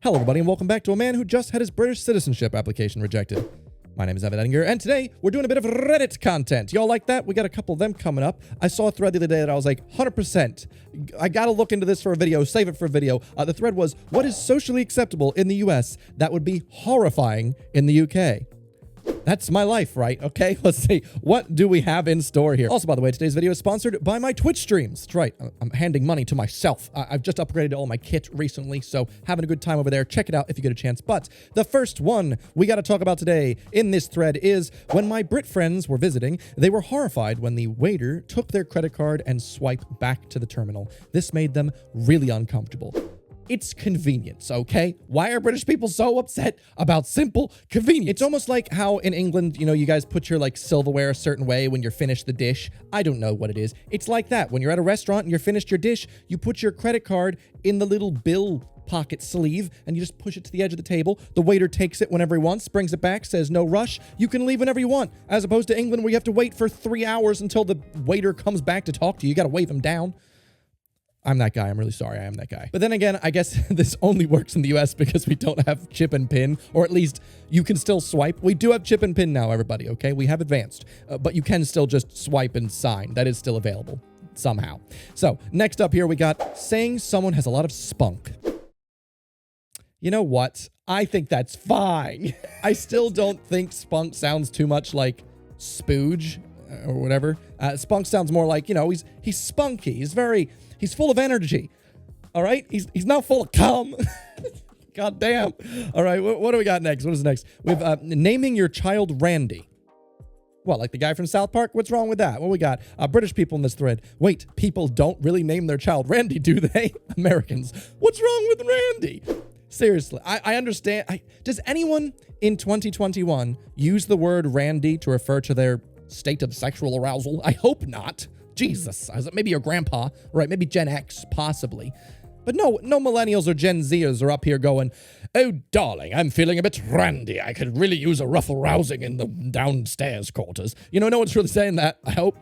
Hello everybody and welcome back to a man who just had his British citizenship application rejected. My name is Evan Edinger and today we're doing a bit of Reddit content. Y'all like that? We got a couple of them coming up. I saw a thread the other day that I was like, 100%. I gotta look into this for a video, save it for a video. The thread was, what is socially acceptable in the US that would be horrifying in the UK? That's my life, right? Okay, let's see. What do we have in store here? Also, by the way, today's video is sponsored by my Twitch streams. That's right. I'm handing money to myself. I've just upgraded all my kit recently, so having a good time over there. Check it out if you get a chance. But the first one we got to talk about today in this thread is when my Brit friends were visiting, they were horrified when the waiter took their credit card and swiped back to the terminal. This made them really uncomfortable. It's convenience, okay? Why are British people so upset about simple convenience? It's almost like how in England, you know, you guys put your like silverware a certain way when you're finished the dish. I don't know what it is. It's like that. When you're at a restaurant and you're finished your dish, you put your credit card in the little bill pocket sleeve and you just push it to the edge of the table. The waiter takes it whenever he wants, brings it back, says no rush. You can leave whenever you want, as opposed to England where you have to wait for 3 hours until the waiter comes back to talk to you. You got to wave him down. I'm that guy. I'm really sorry. I am that guy. But then again, I guess this only works in the US because we don't have chip and pin, or at least you can still swipe. We do have chip and pin now, everybody, okay? We have advanced, but you can still just swipe and sign. That is still available somehow. So next up here, we got saying someone has a lot of spunk. You know what? I think that's fine. I still don't think spunk sounds too much like spooge or whatever. Spunk sounds more like, you know, he's spunky. He's full of energy. All right? He's not full of cum. God damn. All right, what do we got next? What is next? We have naming your child Randy. What, like the guy from South Park? What's wrong with that? What we got? British people in this thread. Wait, people don't really name their child Randy, do they? Americans. What's wrong with Randy? Seriously, I understand. Does anyone in 2021 use the word Randy to refer to their state of sexual arousal? I hope not. Jesus, maybe your grandpa, right? Maybe Gen X, possibly. But no millennials or Gen Zers are up here going, oh, darling, I'm feeling a bit randy. I could really use a rough arousing in the downstairs quarters. You know, no one's really saying that, I hope.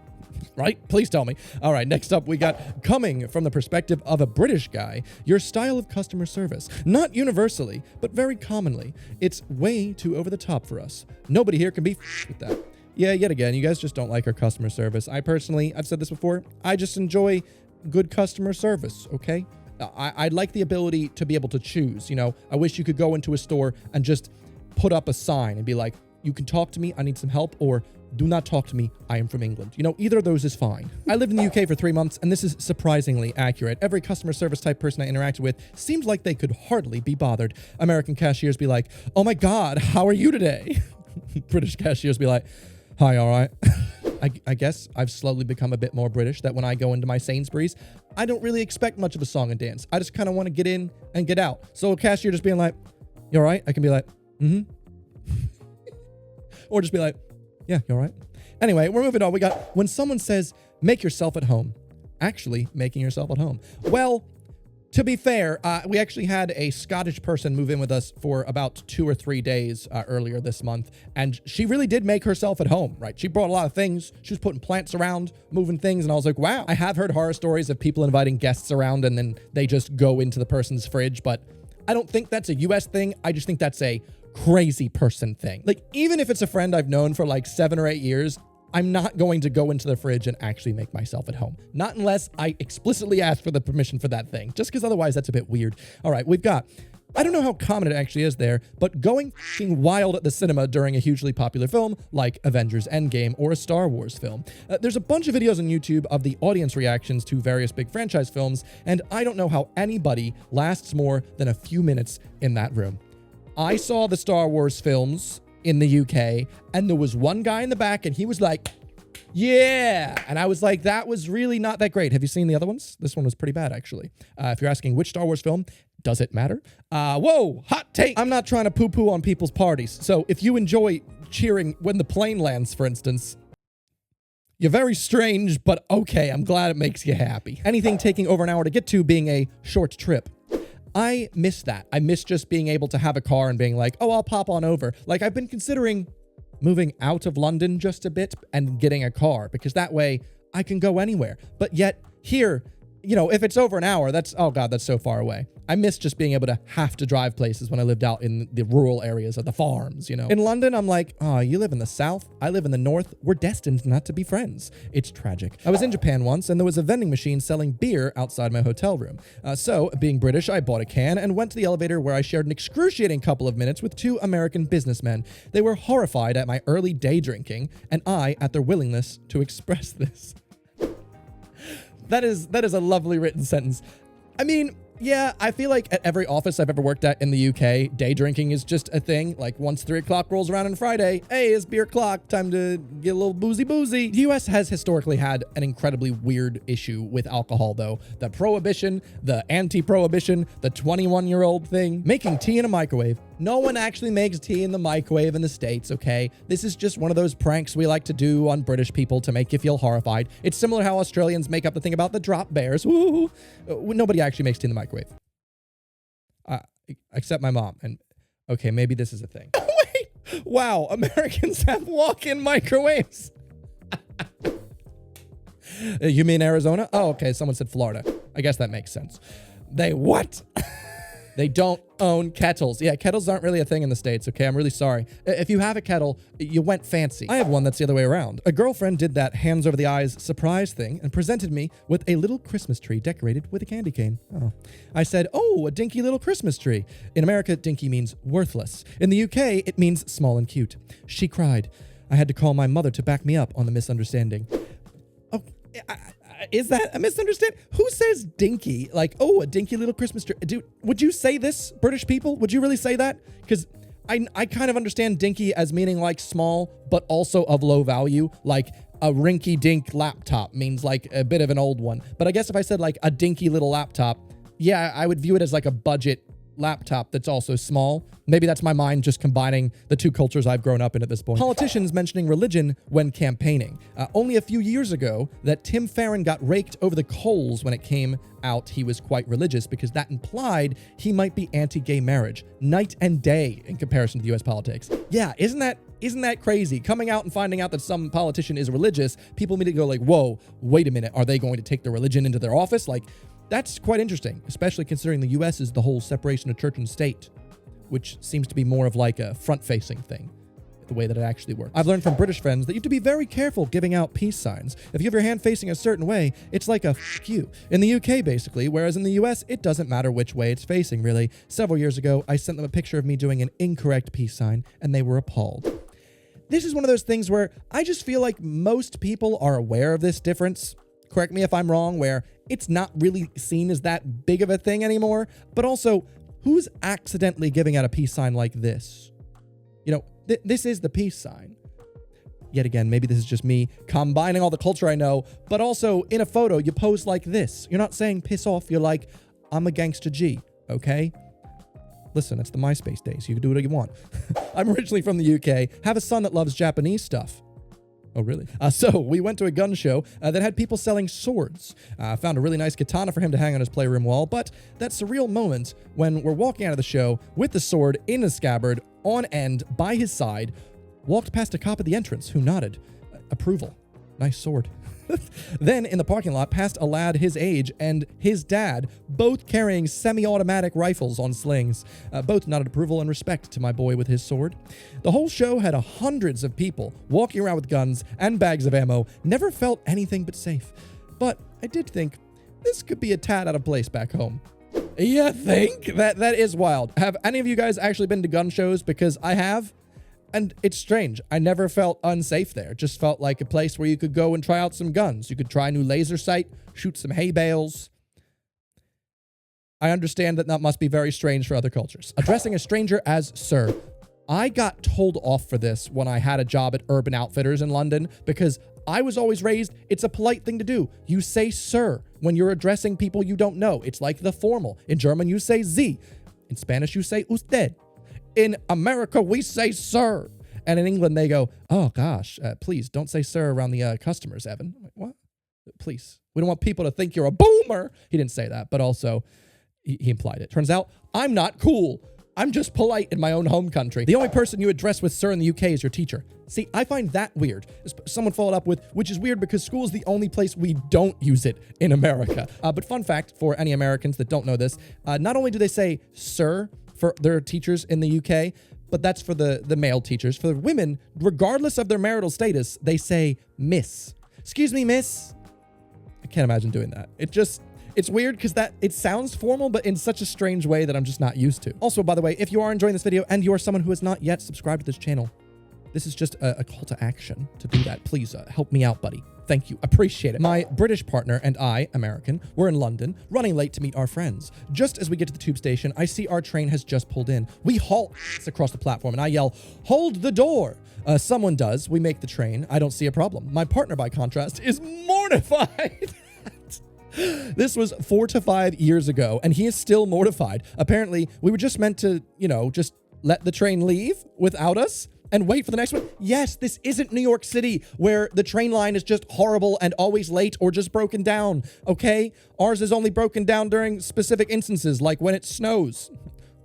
Right? Please tell me. All right, next up, we got coming from the perspective of a British guy, your style of customer service. Not universally, but very commonly. It's way too over the top for us. Nobody here can be with that. Yeah, yet again, you guys just don't like our customer service. I personally, I've said this before, I just enjoy good customer service, okay? I'd like the ability to be able to choose, you know? I wish you could go into a store and just put up a sign and be like, you can talk to me, I need some help, or do not talk to me, I am from England. You know, either of those is fine. I lived in the UK for 3 months, and this is surprisingly accurate. Every customer service type person I interacted with seemed like they could hardly be bothered. American cashiers be like, oh my God, how are you today? British cashiers be like, hi, all right. I guess I've slowly become a bit more British, that when I go into my Sainsbury's, I don't really expect much of a song and dance. I just kind of want to get in and get out. So a cashier just being like, you all right? I can be like, mm-hmm. Or just be like, yeah, you all right? Anyway, we're moving on. We got when someone says, make yourself at home. Actually making yourself at home. Well, to be fair, we actually had a Scottish person move in with us for about 2 or 3 days earlier this month, and she really did make herself at home, right? She brought a lot of things. She was putting plants around, moving things, and I was like, wow. I have heard horror stories of people inviting guests around and then they just go into the person's fridge, but I don't think that's a US thing. I just think that's a crazy person thing. Like, even if it's a friend I've known for like 7 or 8 years, I'm not going to go into the fridge and actually make myself at home. Not unless I explicitly ask for the permission for that thing, just because otherwise that's a bit weird. All right, we've got, I don't know how common it actually is there, but going f***ing wild at the cinema during a hugely popular film like Avengers Endgame or a Star Wars film. There's a bunch of videos on YouTube of the audience reactions to various big franchise films, and I don't know how anybody lasts more than a few minutes in that room. I saw the Star Wars films in the UK, and there was one guy in the back, and he was like, yeah. And I was like, that was really not that great. Have you seen the other ones? This one was pretty bad, actually. If you're asking which Star Wars film, does it matter? Whoa, hot take. I'm not trying to poo-poo on people's parties. So if you enjoy cheering when the plane lands, for instance, you're very strange, but okay, I'm glad it makes you happy. Anything taking over an hour to get to being a short trip. I miss that. I miss just being able to have a car and being like, oh, I'll pop on over. Like, I've been considering moving out of London just a bit and getting a car because that way I can go anywhere. But yet here, if it's over an hour, oh God, that's so far away. I miss just being able to have to drive places when I lived out in the rural areas of the farms, In London, I'm like, oh, you live in the south, I live in the north, we're destined not to be friends. It's tragic. I was in Japan once, and there was a vending machine selling beer outside my hotel room. So, being British, I bought a can and went to the elevator where I shared an excruciating couple of minutes with two American businessmen. They were horrified at my early day drinking, and I at their willingness to express this. That is a lovely written sentence. I mean, yeah, I feel like at every office I've ever worked at in the UK, day drinking is just a thing. Like once 3 o'clock rolls around on Friday, hey, it's beer o'clock, time to get a little boozy. The US has historically had an incredibly weird issue with alcohol though. The prohibition, the anti-prohibition, the 21-year-old thing, making tea in a microwave. No one actually makes tea in the microwave in the States, okay? This is just one of those pranks we like to do on British people to make you feel horrified. It's similar how Australians make up the thing about the drop bears. Woo! Nobody actually makes tea in the microwave. Except my mom. And okay, maybe this is a thing. Wait! Wow, Americans have walk-in microwaves. You mean Arizona? Oh, okay, someone said Florida. I guess that makes sense. They what? They don't own kettles. Yeah, kettles aren't really a thing in the States, okay? I'm really sorry. If you have a kettle, you went fancy. I have one that's the other way around. A girlfriend did that hands over the eyes surprise thing and presented me with a little Christmas tree decorated with a candy cane. Oh. I said, oh, a dinky little Christmas tree. In America, dinky means worthless. In the UK, it means small and cute. She cried. I had to call my mother to back me up on the misunderstanding. Oh, is that a misunderstanding? Who says dinky? Like, oh, a dinky little Christmas tree. Dude, would you say this, British people? Would you really say that? Because I kind of understand dinky as meaning like small, but also of low value. Like a rinky-dink laptop means like a bit of an old one. But I guess if I said like a dinky little laptop, yeah, I would view it as like a budget laptop that's also small. Maybe that's my mind just combining the two cultures I've grown up in at this point. Politicians mentioning religion when campaigning. Only a few years ago that Tim Farron got raked over the coals when it came out he was quite religious because that implied he might be anti-gay marriage. Night and day in comparison to US politics. Yeah, isn't that crazy? Coming out and finding out that some politician is religious, people immediately go like, whoa, wait a minute, are they going to take their religion into their office? Like, that's quite interesting, especially considering the US is the whole separation of church and state, which seems to be more of like a front-facing thing, the way that it actually works. I've learned from British friends that you have to be very careful giving out peace signs. If you have your hand facing a certain way, it's like a f you. In the UK, basically, whereas in the US, it doesn't matter which way it's facing, really. Several years ago, I sent them a picture of me doing an incorrect peace sign, and they were appalled. This is one of those things where I just feel like most people are aware of this difference. Correct me if I'm wrong, where it's not really seen as that big of a thing anymore, but also, who's accidentally giving out a peace sign like this? This is the peace sign. Yet again, maybe this is just me combining all the culture I know, but also in a photo, you pose like this. You're not saying piss off, you're like, I'm a gangster G, okay? Listen, it's the MySpace days. You can do whatever you want. I'm originally from the UK, have a son that loves Japanese stuff. Oh, really? So we went to a gun show that had people selling swords. Found a really nice katana for him to hang on his playroom wall, but that surreal moment when we're walking out of the show with the sword in a scabbard, on end, by his side, walked past a cop at the entrance who nodded. Approval. Nice sword. Then, in the parking lot, passed a lad his age and his dad, both carrying semi-automatic rifles on slings. Both nodded approval and respect to my boy with his sword. The whole show had hundreds of people walking around with guns and bags of ammo. Never felt anything but safe. But I did think this could be a tad out of place back home. You think? That is wild. Have any of you guys actually been to gun shows? Because I have. And it's strange. I never felt unsafe there. It just felt like a place where you could go and try out some guns. You could try a new laser sight, shoot some hay bales. I understand that must be very strange for other cultures. Addressing a stranger as sir. I got told off for this when I had a job at Urban Outfitters in London because I was always raised, it's a polite thing to do. You say sir when you're addressing people you don't know. It's like the formal. In German, you say Sie. In Spanish, you say usted. In America, we say sir. And in England, they go, oh gosh, please don't say sir around the customers, Evan. I'm like, what? Please. We don't want people to think you're a boomer. He didn't say that, but also he implied it. Turns out, I'm not cool. I'm just polite in my own home country. The only person you address with sir in the UK is your teacher. See, I find that weird. Someone followed up with, which is weird because school is the only place we don't use it in America. But fun fact for any Americans that don't know this, not only do they say sir for their teachers in the UK, but that's for the male teachers. For the women, regardless of their marital status, they say miss. Excuse me, miss. I can't imagine doing that. It's weird because it sounds formal, but in such a strange way that I'm just not used to. Also, by the way, if you are enjoying this video and you are someone who has not yet subscribed to this channel, this is just a call to action to do that. Please help me out, buddy. Thank you. Appreciate it. My British partner and I, American, we're in London, running late to meet our friends. Just as we get to the tube station, I see our train has just pulled in. We halt across the platform and I yell, "Hold the door!" Someone does. We make the train. I don't see a problem. My partner, by contrast, is mortified. This was 4 to 5 years ago, and he is still mortified. Apparently, we were just meant to, just let the train leave without us and wait for the next one. Yes, this isn't New York City, where the train line is just horrible and always late or just broken down, okay? Ours is only broken down during specific instances, like when it snows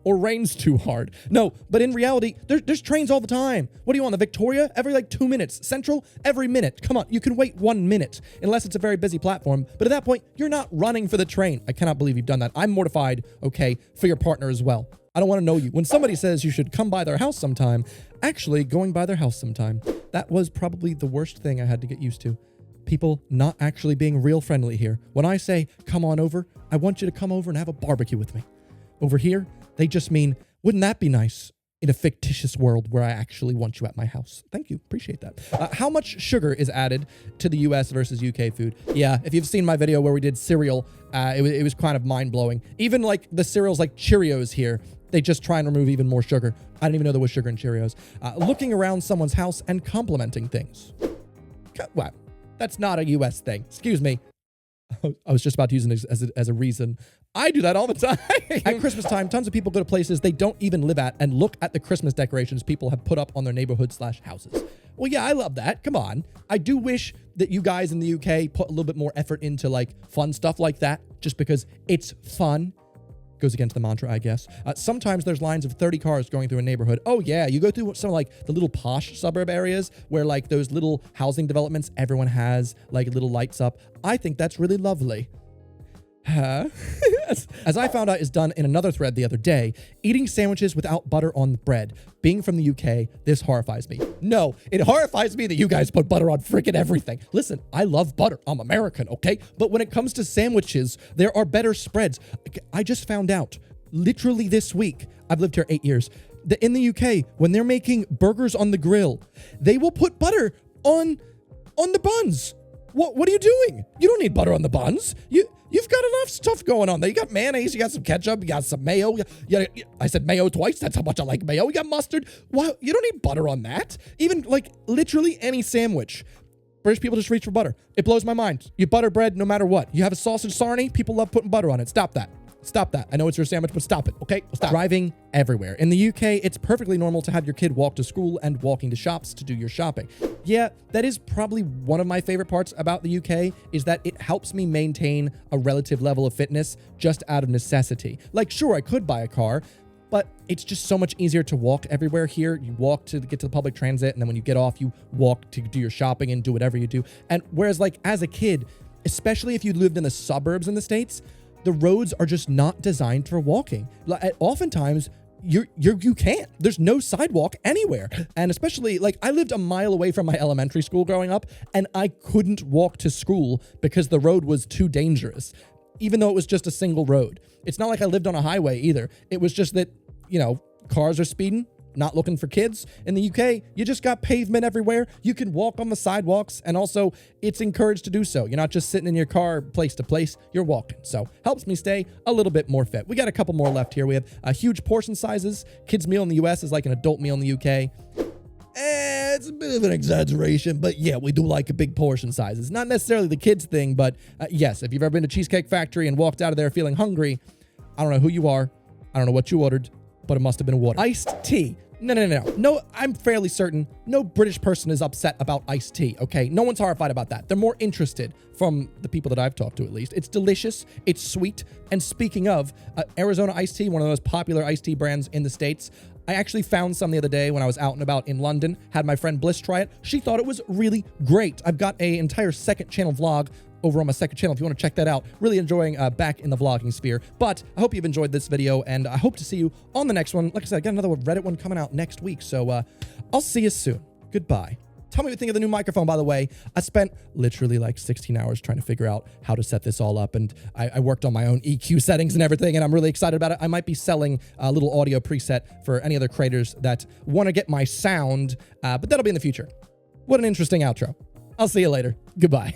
or rains too hard. No, but in reality, there's trains all the time. What do you want, the Victoria? Every 2 minutes. Central? Every minute. Come on, you can wait 1 minute, unless it's a very busy platform. But at that point, you're not running for the train. I cannot believe you've done that. I'm mortified, okay, for your partner as well. I don't want to know you. When somebody says you should come by their house sometime, actually going by their house sometime, that was probably the worst thing I had to get used to. People not actually being real friendly here. When I say, come on over, I want you to come over and have a barbecue with me. Over here, they just mean, wouldn't that be nice in a fictitious world where I actually want you at my house? Thank you. Appreciate that. How much sugar is added to the US versus UK food? Yeah, if you've seen my video where we did cereal, it was kind of mind-blowing. Even the cereals like Cheerios here, they just try and remove even more sugar. I didn't even know there was sugar in Cheerios. Looking around someone's house and complimenting things. What? That's not a US thing. Excuse me. I was just about to use it as a reason. I do that all the time. At Christmas time, tons of people go to places they don't even live at and look at the Christmas decorations people have put up on their neighborhood/houses. Well, yeah, I love that. Come on. I do wish that you guys in the UK put a little bit more effort into fun stuff like that, just because it's fun. Goes against the mantra, I guess. Sometimes there's lines of 30 cars going through a neighborhood. Oh yeah, you go through some the little posh suburb areas where those little housing developments, everyone has little lights up. I think that's really lovely. Huh? As I found out is done in another thread the other day, eating sandwiches without butter on the bread. Being from the UK, this horrifies me. No, it horrifies me that you guys put butter on freaking everything. Listen, I love butter. I'm American, okay? But when it comes to sandwiches, there are better spreads. I just found out, literally this week, I've lived here 8 years, that in the UK, when they're making burgers on the grill, they will put butter on the buns. What are you doing? You don't need butter on the buns. You've got enough stuff going on there. You got mayonnaise, you got some ketchup, you got some mayo. I said mayo twice. That's how much I like mayo. You got mustard. Why? You don't need butter on that. Even literally any sandwich. British people just reach for butter. It blows my mind. You butter bread no matter what. You have a sausage sarnie, people love putting butter on it. Stop that. Stop that. I know it's your sandwich, but stop it, okay? Stop. Driving everywhere. In the UK, it's perfectly normal to have your kid walk to school and walking to shops to do your shopping. Yeah, that is probably one of my favorite parts about the UK, is that it helps me maintain a relative level of fitness just out of necessity. Sure, I could buy a car, but it's just so much easier to walk everywhere here. You walk to get to the public transit, and then when you get off, you walk to do your shopping and do whatever you do. And whereas as a kid, especially if you lived in the suburbs in the States, the roads are just not designed for walking. Oftentimes, you can't. There's no sidewalk anywhere. And especially, I lived a mile away from my elementary school growing up, and I couldn't walk to school because the road was too dangerous, even though it was just a single road. It's not like I lived on a highway either. It was just that, cars are speeding, not looking for kids. In the UK, you just got pavement everywhere. You can walk on the sidewalks, and also it's encouraged to do so. You're not just sitting in your car place to place, you're walking. So helps me stay a little bit more fit. We got a couple more left here. We have huge portion sizes. Kids meal in the US is like an adult meal in the UK. It's a bit of an exaggeration, but yeah, we do like a big portion sizes. Not necessarily the kids thing, but yes, if you've ever been to Cheesecake Factory and walked out of there feeling hungry, I don't know who you are. I don't know what you ordered, but it must have been water. Iced tea. No, I'm fairly certain no British person is upset about iced tea, okay? No one's horrified about that. They're more interested, from the people that I've talked to at least. It's delicious, it's sweet, and speaking of, Arizona iced tea, one of the most popular iced tea brands in the States, I actually found some the other day when I was out and about in London, had my friend Bliss try it. She thought it was really great. I've got an entire second channel vlog over on my second channel if you want to check that out. Really enjoying back in the vlogging sphere. But I hope you've enjoyed this video, and I hope to see you on the next one. Like I said, I got another Reddit one coming out next week, so I'll see you soon. Goodbye. Tell me what you think of the new microphone, by the way. I spent literally like 16 hours trying to figure out how to set this all up, and I worked on my own EQ settings and everything, and I'm really excited about it. I might be selling a little audio preset for any other creators that want to get my sound, but that'll be in the future. What an interesting outro. I'll see you later. Goodbye.